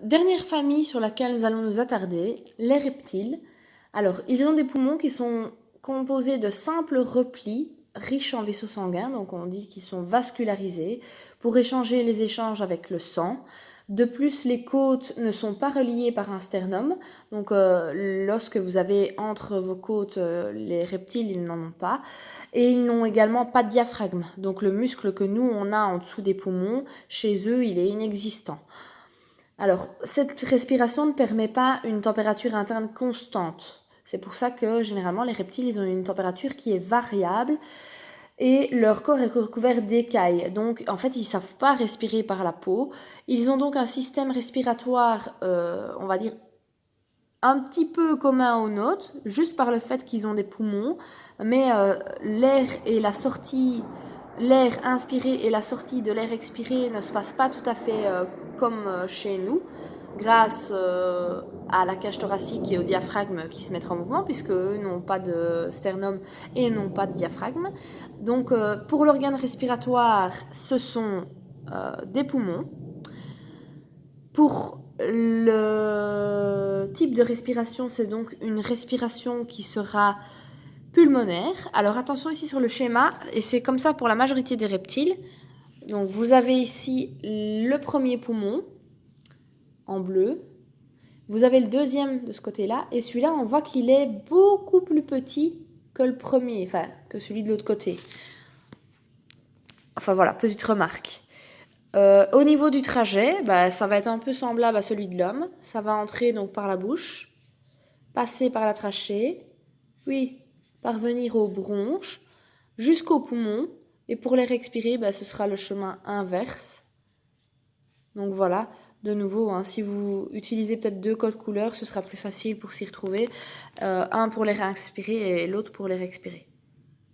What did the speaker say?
Dernière famille sur laquelle nous allons nous attarder, les reptiles. Alors, ils ont des poumons qui sont composés de simples replis riches en vaisseaux sanguins, donc on dit qu'ils sont vascularisés, pour échanger les échanges avec le sang. De plus, les côtes ne sont pas reliées par un sternum, donc lorsque vous avez entre vos côtes les reptiles, ils n'en ont pas. Et ils n'ont également pas de diaphragme, donc le muscle que nous, on a en dessous des poumons, chez eux, il est inexistant. Alors, cette respiration ne permet pas une température interne constante. C'est pour ça que généralement les reptiles, ils ont une température qui est variable et leur corps est recouvert d'écailles. Donc, en fait, ils ne savent pas respirer par la peau. Ils ont donc un système respiratoire, on va dire, un petit peu commun aux nôtres, juste par le fait qu'ils ont des poumons, mais l'air et la sortie, l'air inspiré et la sortie de l'air expiré ne se passent pas tout à fait comme chez nous, grâce à la cage thoracique et au diaphragme qui se mettent en mouvement, puisque eux n'ont pas de sternum et n'ont pas de diaphragme. Donc pour l'organe respiratoire, ce sont des poumons. Pour le type de respiration, c'est donc une respiration qui sera pulmonaire. Alors attention ici sur le schéma, et c'est comme ça pour la majorité des reptiles. Donc vous avez ici le premier poumon en bleu. Vous avez le deuxième de ce côté-là, et celui-là, on voit qu'il est beaucoup plus petit que le premier, enfin que celui de l'autre côté. Enfin voilà, petite remarque. Au niveau du trajet, ça va être un peu semblable à celui de l'homme. Ça va entrer donc par la bouche, passer par la trachée, puis parvenir aux bronches, jusqu'aux poumons. Et pour les expirer, ce sera le chemin inverse. Donc voilà, de nouveau, si vous utilisez peut-être 2 codes couleurs, ce sera plus facile pour s'y retrouver. Un pour les réinspirer et l'autre pour les expirer.